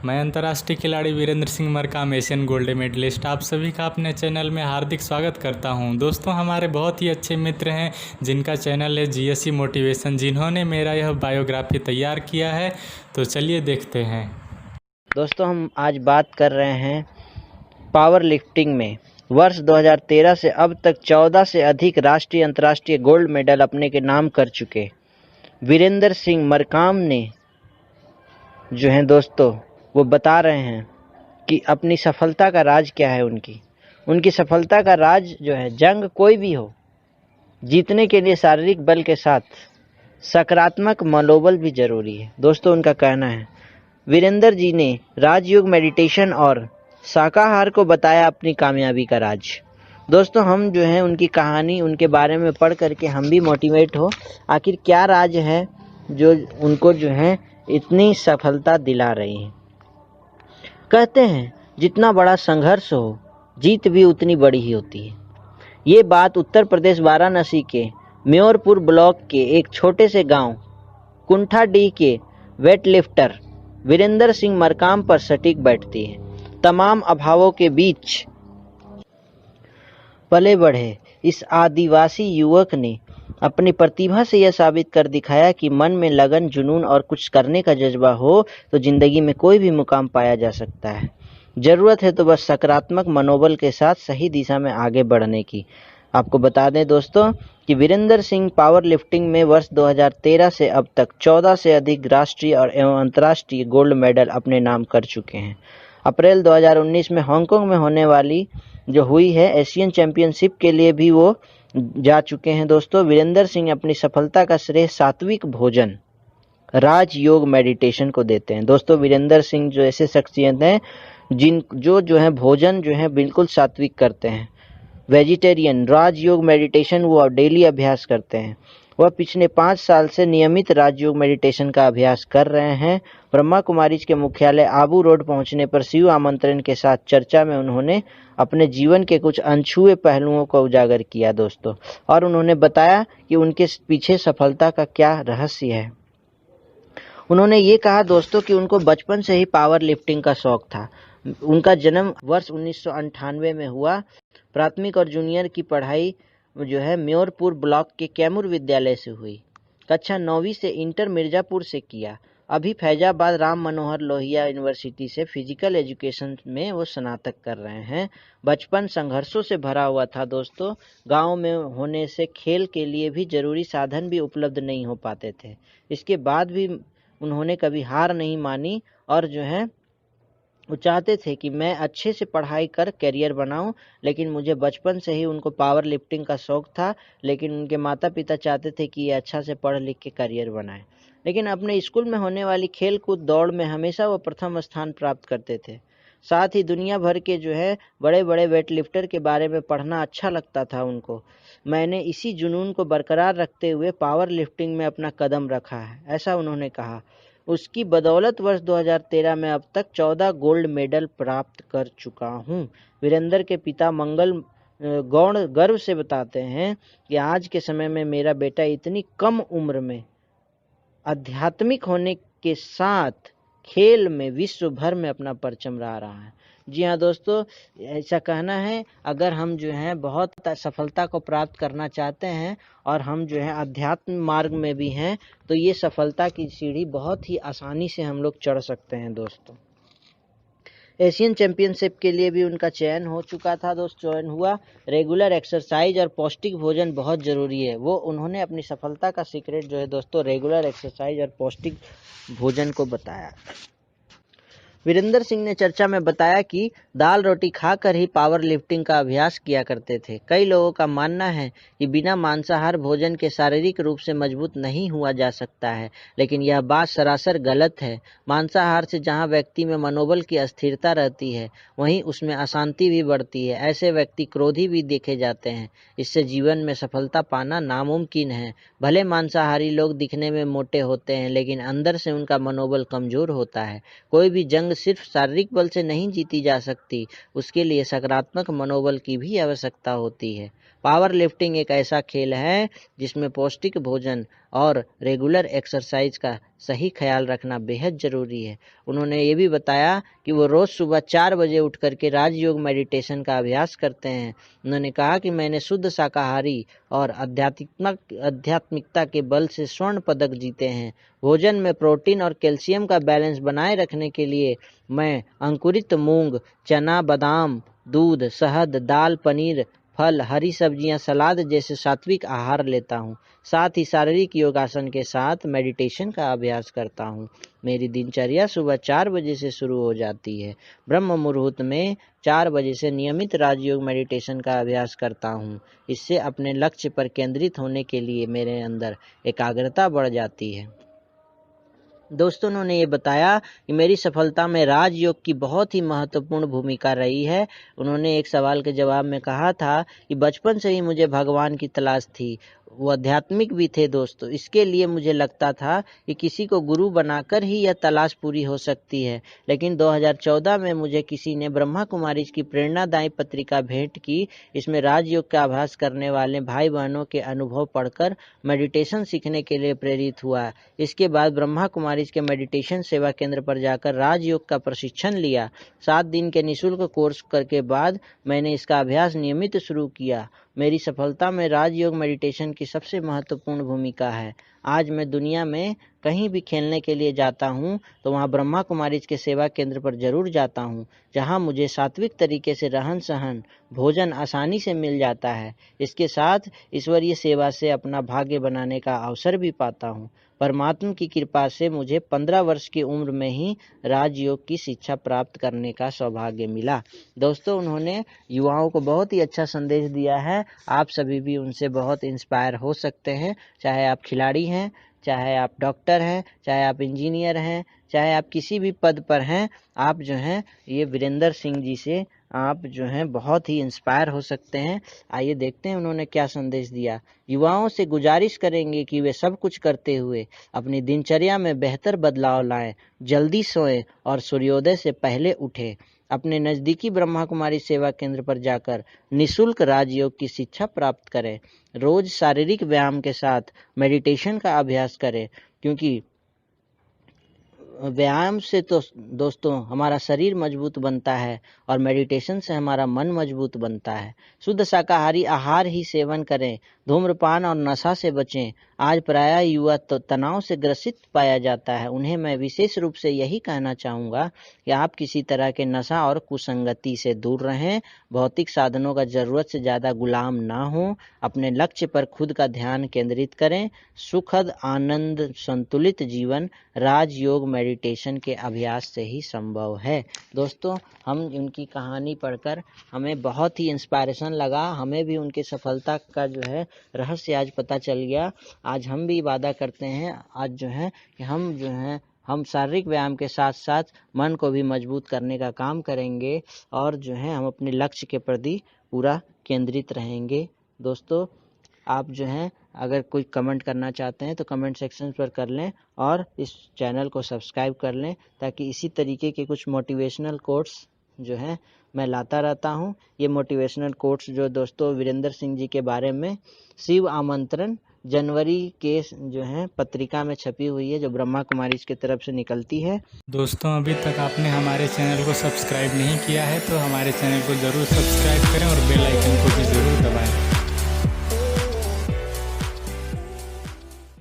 मैं अंतर्राष्ट्रीय खिलाड़ी Virendra Singh Markam, Asian gold medalist, आप सभी का अपने चैनल में हार्दिक स्वागत करता हूं। दोस्तों, हमारे बहुत ही अच्छे मित्र हैं जिनका चैनल है जीएससी मोटिवेशन, जिन्होंने मेरा यह बायोग्राफी तैयार किया है। तो चलिए देखते हैं। दोस्तों, हम आज बात कर रहे हैं पावर लिफ्टिंग में वर्ष 2013 से अब तक 14 से अधिक राष्ट्रीय अंतर्राष्ट्रीय गोल्ड मेडल अपने के नाम कर चुके वीरेंद्र सिंह मरकाम ने जो हैं दोस्तों, वो बता रहे हैं कि अपनी सफलता का राज क्या है। उनकी सफलता का राज जो है, जंग कोई भी हो, जीतने के लिए शारीरिक बल के साथ सकारात्मक मनोबल भी जरूरी है। दोस्तों, उनका कहना है, वीरेंद्र जी ने राजयोग, मेडिटेशन और शाकाहार को बताया अपनी कामयाबी का राज। दोस्तों, हम जो है उनकी कहानी, उनके बारे में पढ़ करके हम भी मोटिवेट हो, आखिर क्या राज है जो उनको जो है इतनी सफलता दिला रही है। कहते हैं, जितना बड़ा संघर्ष हो, जीत भी उतनी बड़ी ही होती है। ये बात उत्तर प्रदेश वाराणसी के म्योरपुर ब्लॉक के एक छोटे से गांव कुंठाडीह के वेटलिफ्टर वीरेंद्र सिंह मरकाम पर सटीक बैठती है। तमाम अभावों के बीच पले बढ़े इस आदिवासी युवक ने अपनी प्रतिभा से यह साबित कर दिखाया कि मन में लगन, जुनून और कुछ करने का जज्बा हो तो जिंदगी में कोई भी मुकाम पाया जा सकता है। जरूरत है तो बस सकारात्मक मनोबल के साथ सही दिशा में आगे बढ़ने की। आपको बता दें दोस्तों कि वीरेंद्र सिंह पावर लिफ्टिंग में वर्ष 2013 से अब तक 14 से अधिक राष्ट्रीय और एवं अंतर्राष्ट्रीय गोल्ड मेडल अपने नाम कर चुके हैं। अप्रैल 2019 में हांगकांग में होने वाली जो हुई है एशियन चैंपियनशिप के लिए भी वो जा चुके हैं। दोस्तों, वीरेंद्र सिंह अपनी सफलता का श्रेय सात्विक भोजन, राजयोग, मेडिटेशन को देते हैं। दोस्तों, वीरेंद्र सिंह जो ऐसे शख्सियत हैं जो है भोजन जो है बिल्कुल सात्विक करते हैं, वेजिटेरियन, राजयोग, मेडिटेशन वो डेली अभ्यास करते हैं। वह पिछले 5 साल से नियमित राजयोग मेडिटेशन का अभ्यास कर रहे हैं। ब्रह्मा कुमारीज के मुख्यालय आबू रोड पहुंचने पर शिव आमंत्रण के साथ चर्चा में उन्होंने अपने जीवन के कुछ अनछुए पहलुओं को उजागर किया दोस्तों, और उन्होंने बताया कि उनके पीछे सफलता का क्या रहस्य है। उन्होंने ये कहा दोस्तों कि उनको बचपन से ही पावर लिफ्टिंग का शौक था। उनका जन्म वर्ष 1998 में हुआ। प्राथमिक और जूनियर की पढ़ाई जो है म्योरपुर ब्लॉक के कैमूर विद्यालय से हुई। कक्षा 9वीं से इंटर मिर्जापुर से किया। अभी फैजाबाद राम मनोहर लोहिया यूनिवर्सिटी से फिजिकल एजुकेशन में वो स्नातक कर रहे हैं। बचपन संघर्षों से भरा हुआ था दोस्तों। गांव में होने से खेल के लिए भी जरूरी साधन भी उपलब्ध नहीं हो पाते थे। इसके बाद भी उन्होंने कभी हार नहीं मानी और जो है वो चाहते थे कि मैं अच्छे से पढ़ाई कर करियर बनाऊं, लेकिन मुझे बचपन से ही उनको पावर लिफ्टिंग का शौक था। लेकिन उनके माता पिता चाहते थे कि ये अच्छा से पढ़ लिख के करियर बनाए। लेकिन अपने स्कूल में होने वाली खेल कूद दौड़ में हमेशा वो प्रथम स्थान प्राप्त करते थे। साथ ही दुनिया भर के जो है बड़े बड़े वेट लिफ्टर के बारे में पढ़ना अच्छा लगता था उनको। मैंने इसी जुनून को बरकरार रखते हुए पावर लिफ्टिंग में अपना कदम रखा है, ऐसा उन्होंने कहा। उसकी बदौलत वर्ष 2013 में अब तक 14 गोल्ड मेडल प्राप्त कर चुका हूं। वीरेंद्र के पिता मंगल गौड़ गर्व से बताते हैं कि आज के समय में मेरा बेटा इतनी कम उम्र में आध्यात्मिक होने के साथ खेल में विश्व भर में अपना परचम ला रहा है। जी हाँ दोस्तों, ऐसा कहना है, अगर हम जो है बहुत सफलता को प्राप्त करना चाहते हैं और हम जो है अध्यात्म मार्ग में भी हैं, तो ये सफलता की सीढ़ी बहुत ही आसानी से हम लोग चढ़ सकते हैं दोस्तों। एशियन चैंपियनशिप के लिए भी उनका चयन हो चुका था दोस्तों, चयन हुआ। रेगुलर एक्सरसाइज और पौष्टिक भोजन बहुत ज़रूरी है। वो उन्होंने अपनी सफलता का सीक्रेट जो है दोस्तों रेगुलर एक्सरसाइज और पौष्टिक भोजन को बताया। वीरेंद्र सिंह ने चर्चा में बताया कि दाल रोटी खाकर ही पावर लिफ्टिंग का अभ्यास किया करते थे। कई लोगों का मानना है कि बिना मांसाहार भोजन के शारीरिक रूप से मजबूत नहीं हुआ जा सकता है, लेकिन यह बात सरासर गलत है। मांसाहार से जहां व्यक्ति में मनोबल की अस्थिरता रहती है, वहीं उसमें अशांति भी बढ़ती है। ऐसे व्यक्ति क्रोधी भी देखे जाते हैं। इससे जीवन में सफलता पाना नामुमकिन है। भले मांसाहारी लोग दिखने में मोटे होते हैं, लेकिन अंदर से उनका मनोबल कमजोर होता है। कोई भी जंग जंग सिर्फ शारीरिक बल से नहीं जीती जा सकती, उसके लिए सकारात्मक मनोबल की भी आवश्यकता होती है। पावर लिफ्टिंग एक ऐसा खेल है जिसमें पौष्टिक भोजन और रेगुलर एक्सरसाइज का सही ख्याल रखना बेहद ज़रूरी है। उन्होंने ये भी बताया कि वो रोज़ सुबह 4 बजे उठ कर के राजयोग मेडिटेशन का अभ्यास करते हैं। उन्होंने कहा कि मैंने शुद्ध शाकाहारी और आध्यात्मिकता के बल से स्वर्ण पदक जीते हैं। भोजन में प्रोटीन और कैल्शियम का बैलेंस बनाए रखने के लिए मैं अंकुरित मूंग, चना, बादाम, दूध, शहद, दाल, पनीर, फल, हरी सब्जियां, सलाद जैसे सात्विक आहार लेता हूँ। साथ ही शारीरिक योगासन के साथ मेडिटेशन का अभ्यास करता हूँ। मेरी दिनचर्या सुबह 4 बजे से शुरू हो जाती है। ब्रह्म मुहूर्त में 4 बजे से नियमित राजयोग मेडिटेशन का अभ्यास करता हूँ। इससे अपने लक्ष्य पर केंद्रित होने के लिए मेरे अंदर एकाग्रता बढ़ जाती है। दोस्तों, उन्होंने ये बताया कि मेरी सफलता में राजयोग की बहुत ही महत्वपूर्ण भूमिका रही है। उन्होंने एक सवाल के जवाब में कहा था कि बचपन से ही मुझे भगवान की तलाश थी। वो आध्यात्मिक भी थे दोस्तों। इसके लिए मुझे लगता था कि किसी को गुरु बनाकर ही यह तलाश पूरी हो सकती है। लेकिन 2014 में मुझे किसी ने ब्रह्मा कुमारीज की प्रेरणादायी पत्रिका भेंट की। इसमें राजयोग का अभ्यास करने वाले भाई बहनों के अनुभव पढ़कर मेडिटेशन सीखने के लिए प्रेरित हुआ। इसके बाद ब्रह्मा कुमारीज के मेडिटेशन सेवा केंद्र पर जाकर राजयोग का प्रशिक्षण लिया। 7 दिन के निःशुल्क कोर्स करके बाद मैंने इसका अभ्यास नियमित शुरू किया। मेरी सफलता में राजयोग मेडिटेशन की सबसे महत्वपूर्ण भूमिका है। आज मैं दुनिया में कहीं भी खेलने के लिए जाता हूँ तो वहाँ ब्रह्मा कुमारीज के सेवा केंद्र पर जरूर जाता हूँ, जहाँ मुझे सात्विक तरीके से रहन सहन भोजन आसानी से मिल जाता है। इसके साथ ईश्वरीय सेवा से अपना भाग्य बनाने का अवसर भी पाता हूँ। परमात्मा की कृपा से मुझे 15 वर्ष की उम्र में ही राजयोग की शिक्षा प्राप्त करने का सौभाग्य मिला। दोस्तों, उन्होंने युवाओं को बहुत ही अच्छा संदेश दिया है। आप सभी भी उनसे बहुत इंस्पायर हो सकते हैं। चाहे आप खिलाड़ी हैं, चाहे आप डॉक्टर हैं, चाहे आप इंजीनियर हैं, चाहे आप किसी भी पद पर हैं, आप जो हैं ये वीरेंद्र सिंह जी से आप जो हैं बहुत ही इंस्पायर हो सकते हैं। आइए देखते हैं उन्होंने क्या संदेश दिया। युवाओं से गुजारिश करेंगे कि वे सब कुछ करते हुए अपनी दिनचर्या में बेहतर बदलाव लाएं, जल्दी सोएं और सूर्योदय से पहले उठें। अपने नज़दीकी ब्रह्मा कुमारी सेवा केंद्र पर जाकर निःशुल्क राजयोग की शिक्षा प्राप्त करें। रोज शारीरिक व्यायाम के साथ मेडिटेशन का अभ्यास करें, क्योंकि व्यायाम से तो दोस्तों हमारा शरीर मजबूत बनता है और मेडिटेशन से हमारा मन मजबूत बनता है। शुद्ध शाकाहारी आहार ही सेवन करें, धूम्रपान और नशा से बचें। आज प्रायः युवा तनाव से ग्रसित पाया जाता है। उन्हें मैं विशेष रूप से यही कहना चाहूँगा कि आप किसी तरह के नशा और कुसंगति से दूर रहें, भौतिक साधनों का ज़रूरत से ज़्यादा गुलाम ना हों, अपने लक्ष्य पर खुद का ध्यान केंद्रित करें। सुखद, आनंद, संतुलित जीवन राजयोग मेडिटेशन के अभ्यास से ही संभव है। दोस्तों, हम उनकी कहानी पढ़कर हमें बहुत ही इंस्पायरेशन लगा। हमें भी उनकी सफलता का जो है रहस्य आज पता चल गया। आज हम भी वादा करते हैं आज जो है कि हम शारीरिक व्यायाम के साथ साथ मन को भी मजबूत करने का काम करेंगे और जो है हम अपने लक्ष्य के प्रति पूरा केंद्रित रहेंगे। दोस्तों, आप जो हैं अगर कोई कमेंट करना चाहते हैं तो कमेंट सेक्शन पर कर लें और इस चैनल को सब्सक्राइब कर लें, ताकि इसी तरीके के कुछ मोटिवेशनल कोट्स जो हैं मैं लाता रहता हूं। ये मोटिवेशनल कोट्स जो दोस्तों वीरेंद्र सिंह जी के बारे में शिव आमंत्रण जनवरी के जो है पत्रिका में छपी हुई है, जो ब्रह्मा कुमारीज की तरफ से निकलती है। दोस्तों, अभी तक आपने हमारे चैनल को सब्सक्राइब नहीं किया है तो हमारे चैनल को ज़रूर सब्सक्राइब करें और बेल आइकन को भी ज़रूर दबाएं।